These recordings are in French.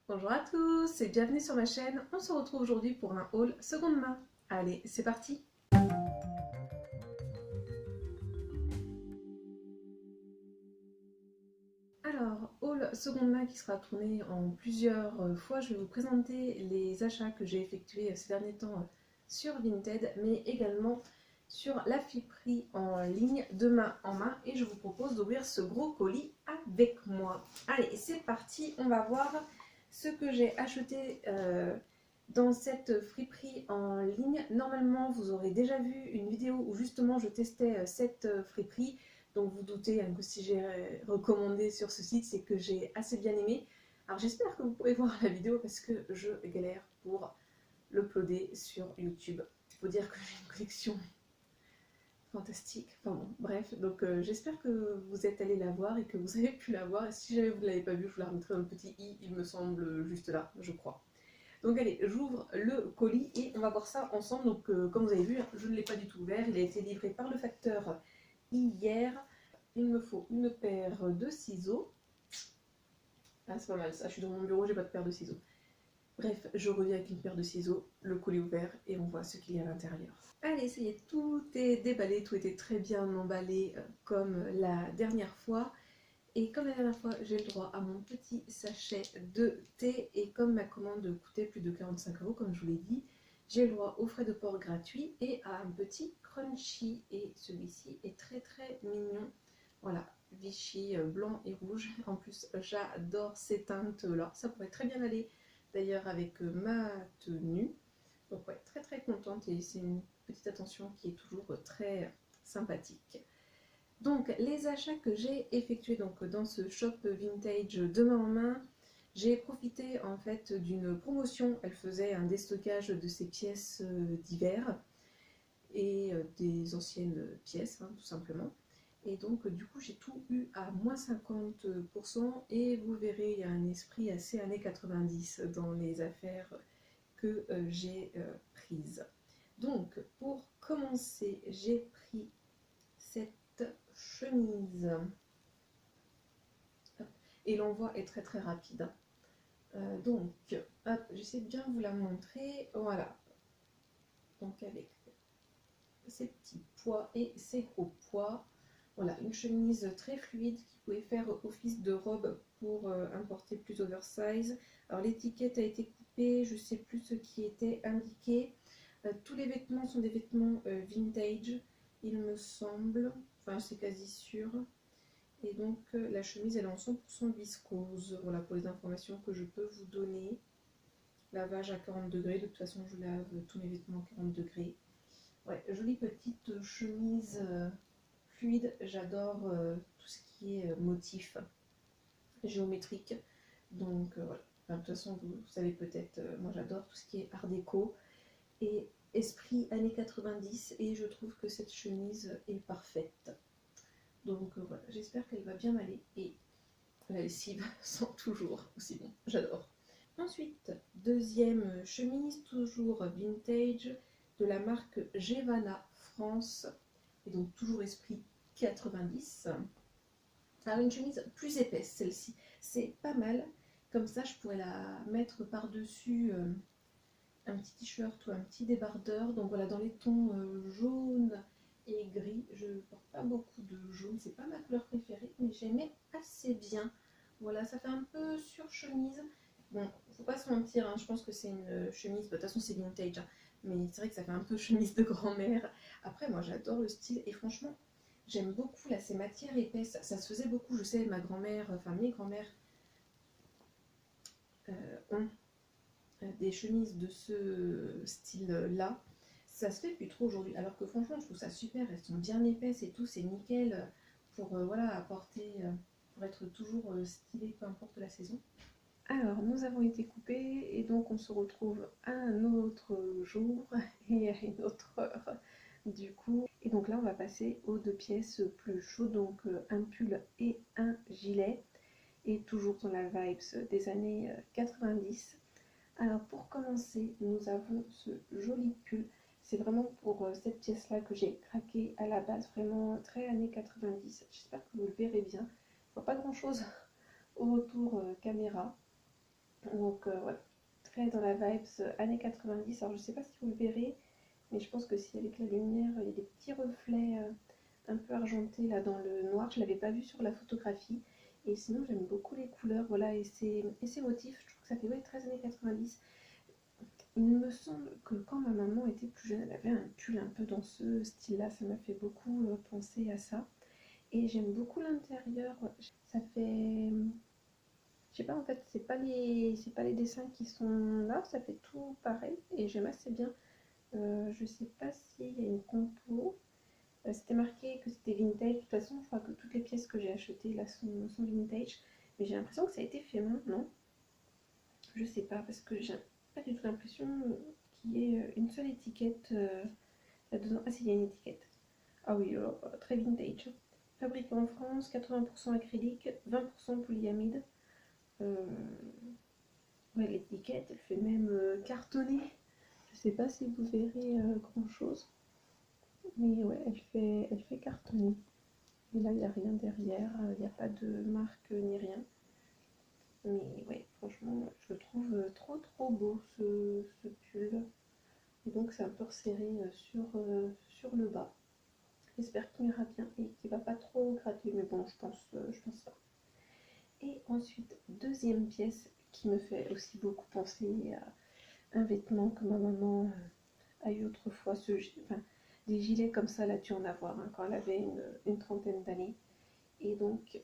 Bonjour à tous et bienvenue sur ma chaîne. On se retrouve aujourd'hui pour un haul seconde main. Allez, c'est parti! Alors, haul seconde main qui sera tourné en plusieurs fois. Je vais vous présenter les achats que j'ai effectués ces derniers temps sur Vinted, mais également sur la friperie en ligne de main en main. Et je vous propose d'ouvrir ce gros colis avec moi. Allez, c'est parti, on va voir ce que j'ai acheté dans cette friperie en ligne. Normalement, vous aurez déjà vu une vidéo où justement je testais cette friperie. Donc vous doutez que si j'ai recommandé sur ce site, c'est que j'ai assez bien aimé. Alors j'espère que vous pourrez voir la vidéo parce que je galère pour l'uploader sur YouTube. Il faut dire que j'ai une collection fantastique. Enfin bon, bref. Donc j'espère que vous êtes allés la voir et que vous avez pu la voir. Et si jamais vous ne l'avez pas vue, je vous la remettrai dans le petit i, il me semble juste là, je crois. Donc allez, j'ouvre le colis et on va voir ça ensemble. Donc comme vous avez vu, je ne l'ai pas du tout ouvert. Il a été livré par le facteur hier. Il me faut une paire de ciseaux. Ah, c'est pas mal ça, je suis dans mon bureau, j'ai pas de paire de ciseaux. Bref, je reviens avec une paire de ciseaux, le colis ouvert et on voit ce qu'il y a à l'intérieur. Allez, ça y est, tout est déballé, tout était très bien emballé comme la dernière fois. Et comme la dernière fois, j'ai le droit à mon petit sachet de thé. Et comme ma commande coûtait plus de 45 €, comme je vous l'ai dit, j'ai le droit aux frais de port gratuits et à un petit crunchy. Et celui-ci est très très mignon. Voilà, Vichy blanc et rouge. En plus, j'adore ces teintes-là. Ça pourrait très bien aller d'ailleurs avec ma tenue. Donc ouais, très très contente et c'est une petite attention qui est toujours très sympathique. Donc les achats que j'ai effectués donc, dans ce shop vintage de main en main, j'ai profité en fait d'une promotion. Elle faisait un déstockage de ses pièces d'hiver et des anciennes pièces tout simplement. Et donc du coup j'ai tout eu à moins 50% et vous verrez il y a un esprit assez années 90 dans les affaires que j'ai prises. Donc pour commencer j'ai pris cette chemise et l'envoi est très très rapide. Donc hop, j'essaie de bien vous la montrer. Voilà, donc avec ses petits pois et ses gros pois. Voilà, une chemise très fluide qui pouvait faire office de robe pour un porté plus oversize. Alors l'étiquette a été coupée, je ne sais plus ce qui était indiqué. Tous les vêtements sont des vêtements vintage, il me semble. Enfin, c'est quasi sûr. Et donc la chemise elle est en 100% viscose. Voilà pour les informations que je peux vous donner. Lavage à 40 degrés, de toute façon je lave tous mes vêtements à 40 degrés. Ouais, jolie petite chemise fluide, j'adore tout ce qui est motif géométrique. Donc voilà, enfin, de toute façon vous savez peut-être, moi j'adore tout ce qui est art déco et esprit années 90 et je trouve que cette chemise est parfaite. Donc voilà, j'espère qu'elle va bien m'aller et la lessive sent toujours aussi bon, j'adore. Ensuite, deuxième chemise, toujours vintage, de la marque Gevana France, et donc toujours esprit 90. Alors une chemise plus épaisse celle-ci, c'est pas mal, comme ça je pourrais la mettre par-dessus un petit t-shirt ou un petit débardeur. Donc voilà, dans les tons jaune et gris, je ne porte pas beaucoup de jaune, c'est pas ma couleur préférée, mais j'aimais assez bien. Voilà, ça fait un peu sur chemise. Bon, faut pas se mentir, je pense que c'est une chemise, de toute façon c'est vintage, mais c'est vrai que ça fait un peu chemise de grand-mère. Après, moi j'adore le style et franchement, j'aime beaucoup là, ces matières épaisses. Ça se faisait beaucoup, je sais, ma grand-mère, enfin mes grand-mères ont des chemises de ce style-là. Ça se fait plus trop aujourd'hui, alors que franchement, je trouve ça super. Elles sont bien épaisses et tout, c'est nickel pour voilà, apporter, pour être toujours stylé, peu importe la saison. Alors, nous avons été coupés et donc on se retrouve un autre jour et à une autre heure du coup. Et donc là, on va passer aux deux pièces plus chaudes, donc un pull et un gilet. Et toujours dans la vibes des années 90. Alors pour commencer, nous avons ce joli pull. C'est vraiment pour cette pièce-là que j'ai craqué à la base, vraiment très années 90. J'espère que vous le verrez bien. Je vois pas grand-chose au retour caméra. Donc voilà, très dans la vibes années 90. Alors je sais pas si vous le verrez, mais je pense que si avec la lumière, il y a des petits reflets un peu argentés là dans le noir. Je l'avais pas vu sur la photographie. Et sinon j'aime beaucoup les couleurs, voilà, et ces motifs, je trouve que ça fait ouais, très années 90. Il me semble que quand ma maman était plus jeune, elle avait un pull un peu dans ce style-là, ça m'a fait beaucoup penser à ça. Et j'aime beaucoup l'intérieur, ça fait... Je sais pas, en fait, c'est pas les dessins qui sont là, ça fait tout pareil et j'aime assez bien. Je sais pas s'il y a une compo. C'était marqué que c'était vintage. De toute façon, je crois que toutes les pièces que j'ai achetées là sont vintage. Mais j'ai l'impression que ça a été fait maintenant. Je sais pas, parce que j'ai pas du tout l'impression qu'il y ait une seule étiquette là-dedans. Ah, si, il y a une étiquette. Ah oui, alors, très vintage. Fabriqué en France, 80% acrylique, 20% polyamide. Euh, ouais, l'étiquette, elle fait même cartonner. Je sais pas si vous verrez grand chose, mais ouais, elle fait cartonner. Et là, il n'y a rien derrière, il n'y a pas de marque ni rien. Mais ouais, franchement, je le trouve trop beau ce pull. Et donc, c'est un peu resserré sur le bas. J'espère qu'il ira bien et qu'il va pas trop gratter, mais bon, je pense pas. Et ensuite, deuxième pièce qui me fait aussi beaucoup penser à un vêtement que ma maman a eu autrefois, enfin, des gilets comme ça, elle a dû en avoir quand elle avait une trentaine d'années. Et donc,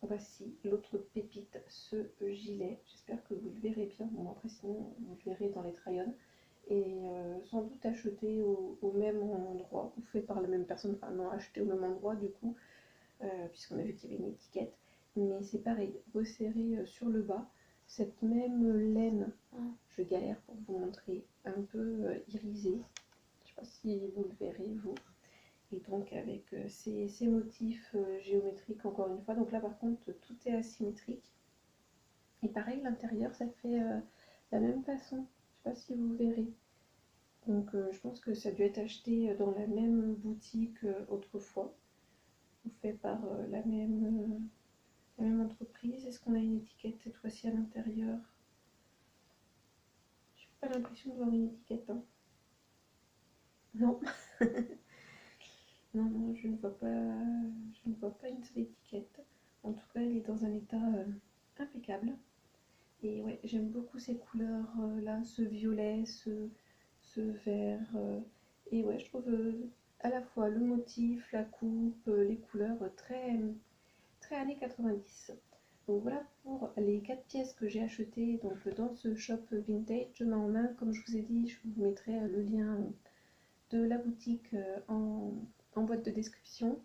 voici l'autre pépite, ce gilet. J'espère que vous le verrez bien. Bon, après, sinon, vous le verrez dans les try-on. Et sans doute acheté au même endroit, ou fait par la même personne. Enfin, non, acheté au même endroit, du coup, puisqu'on a vu qu'il y avait une étiquette. Mais c'est pareil, resserré sur le bas. Cette même laine, je galère pour vous montrer, un peu irisée. Je ne sais pas si vous le verrez, vous. Et donc avec ces motifs géométriques encore une fois. Donc là par contre tout est asymétrique. Et pareil l'intérieur ça fait la même façon. Je ne sais pas si vous verrez. Donc je pense que ça a dû être acheté dans la même boutique autrefois. Ou fait par la même entreprise. Est-ce qu'on a une étiquette cette fois-ci à l'intérieur? J'ai pas l'impression de voir une étiquette. Hein. Non. Non, je ne vois pas une seule étiquette. En tout cas, elle est dans un état impeccable. Et ouais, j'aime beaucoup ces couleurs là, ce violet, ce vert. Et ouais, je trouve à la fois le motif, la coupe, les couleurs très années 90. Donc voilà pour les 4 pièces que j'ai achetées donc, dans ce shop vintage main en main. Comme je vous ai dit, je vous mettrai le lien de la boutique en boîte de description.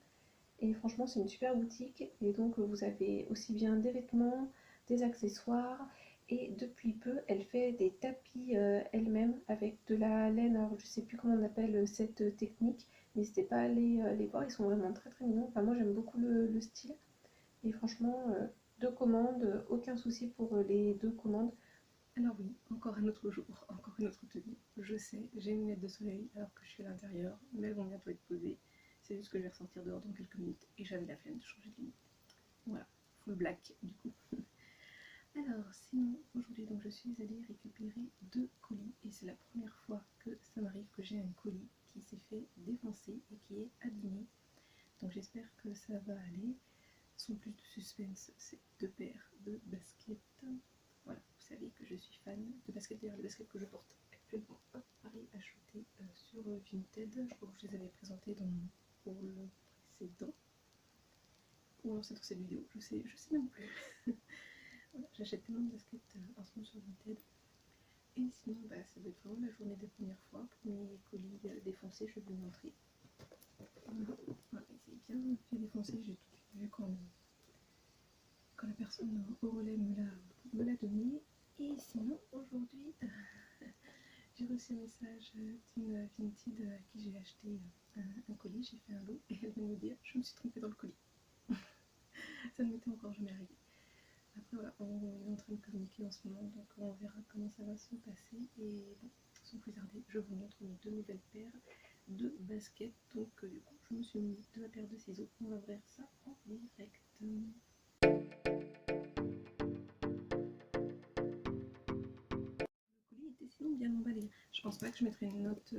Et franchement, c'est une super boutique. Et donc, vous avez aussi bien des vêtements, des accessoires. Et depuis peu, elle fait des tapis elle-même avec de la laine. Alors, je sais plus comment on appelle cette technique. N'hésitez pas à aller les voir. Ils sont vraiment très mignons. Enfin, moi, j'aime beaucoup le style. Et franchement, deux commandes, aucun souci pour les deux commandes. Alors oui, encore un autre jour, encore une autre tenue. Je sais, j'ai une lunette de soleil alors que je suis à l'intérieur, mais elles vont bientôt être posées. C'est juste que je vais ressortir dehors dans quelques minutes et j'avais la flemme de changer de lunette. Voilà, full black du coup. Alors sinon, aujourd'hui donc je suis allée récupérer 2 colis et c'est la première fois que ça m'arrive que j'ai un colis qui s'est fait défoncer et qui est abîmé. Donc j'espère que ça va aller. Sans plus de suspense, c'est 2 paires de baskets. Voilà, vous savez que je suis fan de baskets, d'ailleurs les baskets que je porte actuellement, pareil, achetées sur Vinted. Je crois que je les avais présentées dans mon haul précédent. Ou alors c'est dans cette vidéo, je sais même plus. Voilà, j'achète tellement de baskets en ce moment sur Vinted. Et sinon, bah, ça doit être vraiment la journée des premières fois. Premier colis défoncé, je vais vous montrer. Voilà, il s'est bien fait défoncer, j'ai tout de suite vu quand la personne au relais me l'a donné. Et sinon, aujourd'hui, j'ai reçu un message d'une Vinted à qui j'ai acheté un colis, j'ai fait un lot, et elle vient me dire je me suis trompée dans le colis. Ça ne m'était encore jamais arrivé. Après voilà, on est en train de communiquer en ce moment, donc on verra comment ça va se passer. Et bon, sans plus tarder, je vous montre mes 2 nouvelles paires de baskets. Donc du coup, je me suis mis de la paire de ciseaux. On va ouvrir ça en direct. pense pas que je mettrai une note,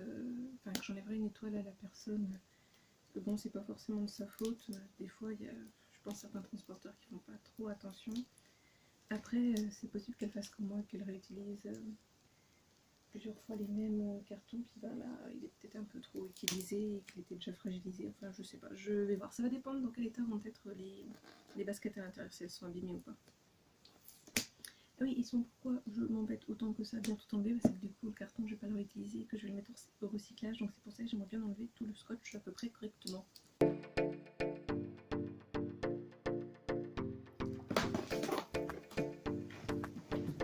enfin que j'enlèverai une étoile à la personne. Parce que bon, c'est pas forcément de sa faute. Des fois, il y a, je pense, certains transporteurs qui font pas trop attention. Après, c'est possible qu'elle fasse comme moi, qu'elle réutilise plusieurs fois les mêmes cartons, puis ben là, il est peut-être un peu trop utilisé et qu'il était déjà fragilisé. Enfin, je sais pas, je vais voir. Ça va dépendre dans quel état vont être les baskets à l'intérieur, si elles sont abîmées ou pas. Ah oui, ils sont pourquoi je m'embête autant que ça bien tout enlever, parce que du coup le carton je vais pas le réutiliser et que je vais le mettre au recyclage, donc c'est pour ça que j'aimerais bien enlever tout le scotch à peu près correctement.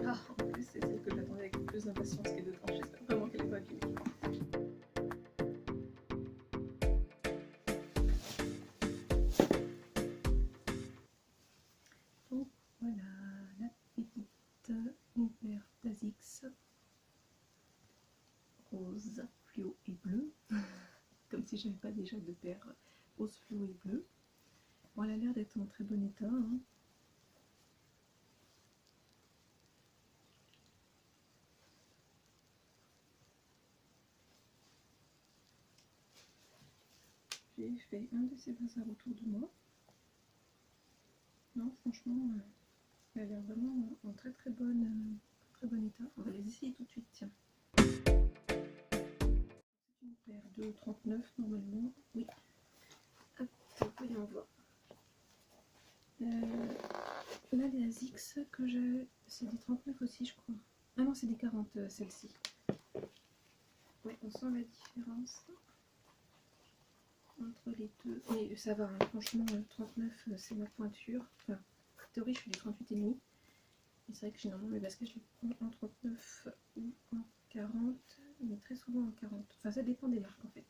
Ah, en plus c'est celle que j'attendais avec le plus d'impatience qui est dedans, j'espère vraiment qu'elle est pas abîmée. Donc voilà, la petite une paire d'Asics rose, fluo et bleu, comme si j'avais pas déjà de paire rose, fluo et bleu. Bon, elle a l'air d'être en très bon état, hein. J'ai fait un de ces bazars autour de moi. Non, franchement, elle a l'air vraiment en très bon état. On va les essayer tout de suite, tiens. C'est une paire de 39 normalement, oui. Hop, voyons voir. Là, les ASICS que j'ai, c'est des 39 aussi, je crois. Ah non, c'est des 40, celle-ci. Ouais, on sent la différence entre les deux. Mais ça va, hein, franchement, 39, c'est ma pointure. Enfin, en théorie, je fais du 38,5. Et c'est vrai que généralement, mes baskets, je les prends en 39 ou en 40, mais très souvent en 40. Enfin, ça dépend des marques en fait.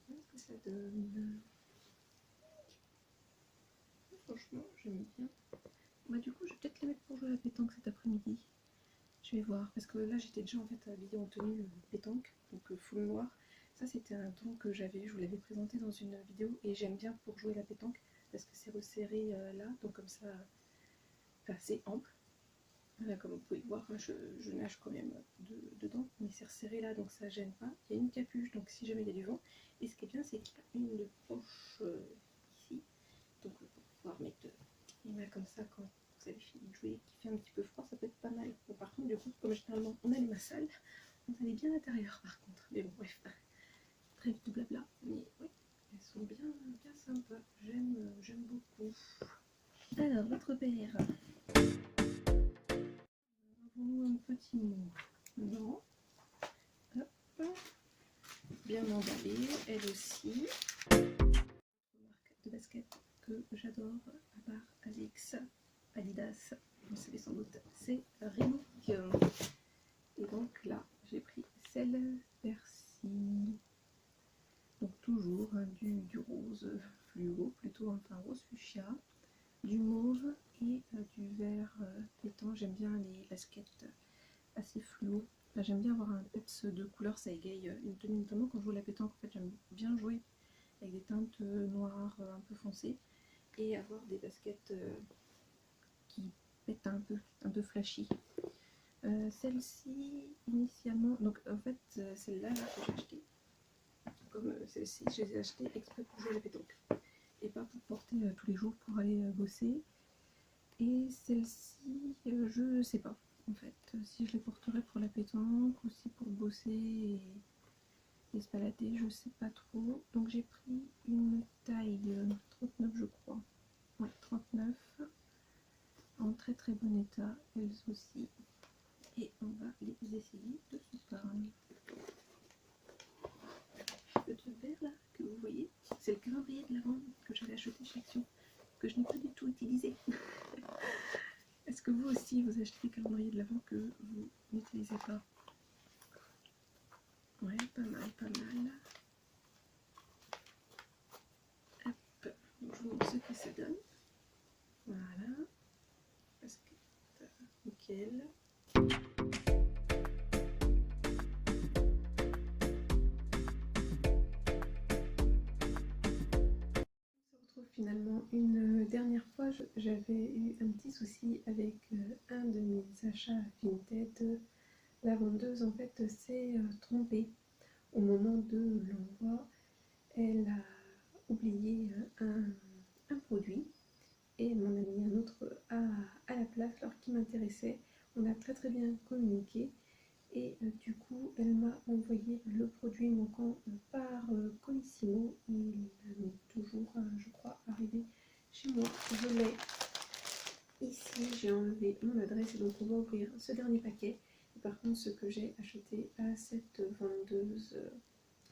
Qu'est-ce que ça donne? Franchement, j'aime bien. Bah, du coup, je vais peut-être les mettre pour jouer à la pétanque cet après-midi. Je vais voir, parce que là, j'étais déjà en fait habillée en tenue pétanque, donc full noir. Ça, c'était un don que j'avais, je vous l'avais présenté dans une vidéo, et j'aime bien pour jouer à la pétanque, parce que c'est resserré là, donc comme ça, enfin, c'est ample. Là, comme vous pouvez le voir, je nage quand même dedans, mais c'est resserré là, donc ça gêne pas. Il y a une capuche, donc si jamais il y a du vent. Et ce qui est bien, c'est qu'il y a une poche ici, donc pour pouvoir mettre les mains comme ça quand vous avez fini de jouer, qui fait un petit peu froid, ça peut être pas mal. Bon, par contre, du coup, comme généralement on a les mains sales, on a les bien à l'intérieur par contre. Mais bon, bref, trêve de blabla. Mais oui, elles sont bien sympas. J'aime beaucoup. Alors, votre paire. Avons-nous un petit mot? Non. Hop. Bien emballée, elle aussi. Marque de basket que j'adore, à part Asics, Adidas, vous savez sans doute, c'est Reebok. Et donc là, j'ai pris celle-ci. Donc toujours hein, du rose fluo, plutôt enfin rose fuchsia, du mauve et du vert pétant. J'aime bien les baskets assez fluo. Enfin, j'aime bien avoir un peps de couleur, ça égaye une tenue, notamment quand je joue à la pétanque. En fait, j'aime bien jouer avec des teintes noires un peu foncées et avoir des baskets qui pètent un peu flashy. Celle-ci, initialement, donc en fait, celle-là que j'ai achetée, comme celle-ci, je les ai achetées exprès pour jouer à la pétanque et pas pour porter tous les jours pour aller bosser. Et celle-ci, je sais pas en fait si je les porterai pour la pétanque ou si pour bosser et se balader, je sais pas trop. Donc j'ai pris une taille 39 je crois. Ouais, 39 en très bon état, elles aussi. Et on va les essayer de ce pas. Le truc vert là que vous voyez, c'est le calendrier de l'Avent que j'avais acheté chez Action, que je n'ai pas du tout utilisé. Est-ce que vous aussi vous achetez des calendriers de l'Avent que vous n'utilisez pas? Ouais, pas mal, pas mal. Hop, donc je vous montre ce que ça donne. Voilà. Parce que nickel. Finalement, une dernière fois, j'avais eu un petit souci avec un de mes achats Vinted la vendeuse en fait s'est trompée au moment de l'envoi. Elle a oublié un produit et elle m'en a mis un autre à la place alors qui m'intéressait. On a très bien communiqué et du coup elle m'a envoyé le produit manquant par Colissimo. Il est toujours je crois arrivé chez moi. Je l'ai ici, j'ai enlevé mon adresse et donc on va ouvrir ce dernier paquet. Et par contre ce que j'ai acheté à cette vendeuse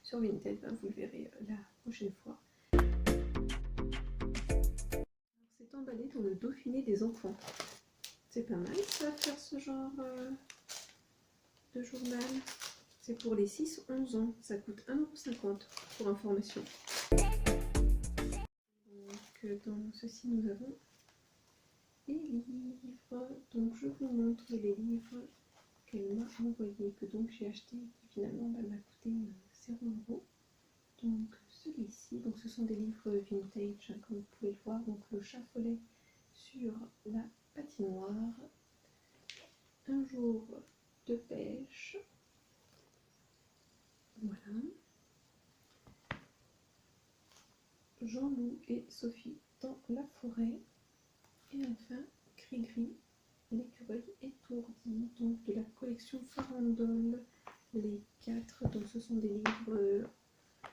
sur Vinted, ben, vous le verrez la prochaine fois. C'est emballé dans le Dauphiné des enfants. C'est pas mal ça, faire ce genre de journal. C'est pour les 6-11 ans. Ça coûte 1,50 € pour information. Donc dans ceci nous avons les livres. Donc je vous montre les livres qu'elle m'a envoyés, que donc j'ai acheté, qui finalement m'a coûté 0 €. Donc celui-ci, donc ce sont des livres vintage, hein, comme vous pouvez le voir. Donc le chat follet sur la patinoire, un jour de pêche, voilà, Jean-Loup et Sophie dans la forêt, et enfin Gris-Gris, l'écureuil étourdi, donc de la collection Farandole, les 4. Donc ce sont des livres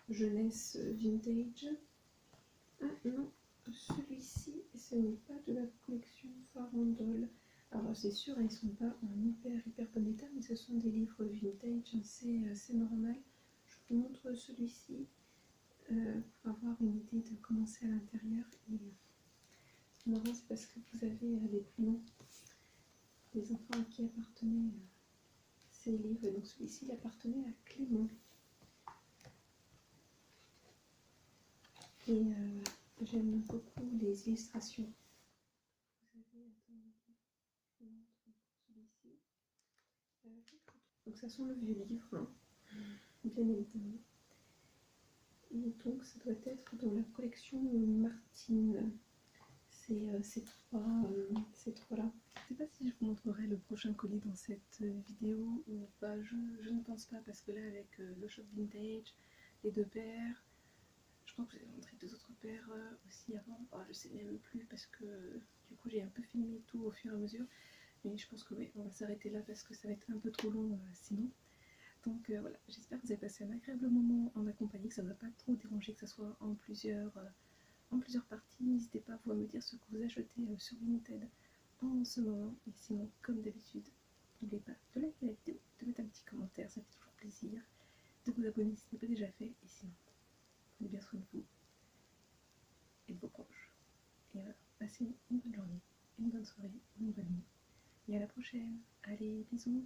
jeunesse vintage. Ah non, celui-ci, ce n'est pas de la collection Farandole. Alors c'est sûr, ils ne sont pas en hyper bon état, mais ce sont des livres vintage, c'est normal. Je vous montre celui-ci pour avoir une idée de comment c'est à l'intérieur. Et ce qui est marrant, c'est parce que vous avez les prénoms des enfants à qui appartenaient ces livres. Et donc celui-ci, il appartenait à Clément. Et j'aime beaucoup les illustrations. Vous avez, celui-ci. Donc ça sent le vieux livre, hein, bien évidemment. Et donc ça doit être dans la collection Martine. Ces trois-là. Je ne sais pas si je vous montrerai le prochain colis dans cette vidéo ou pas, je ne pense pas, parce que là avec le shop vintage, les 2 paires, je crois que je vous ai montré 2 autres paires aussi avant, je sais même plus parce que du coup j'ai un peu filmé tout au fur et à mesure, mais je pense que oui, on va s'arrêter là parce que ça va être un peu trop long sinon. Donc voilà, j'espère que vous avez passé un agréable moment en ma compagnie, que ça ne va pas trop déranger, que ça soit en plusieurs parties. N'hésitez pas vous à me dire ce que vous achetez sur Vinted en ce moment. Et sinon, comme d'habitude, n'oubliez pas de liker la vidéo, de mettre un petit commentaire, ça fait toujours plaisir, de vous abonner si ce n'est pas déjà fait. Et sinon, prenez bien soin de vous et de vos proches. Et voilà, passez une bonne journée, une bonne soirée ou une bonne nuit. Et à la prochaine. Allez, bisous.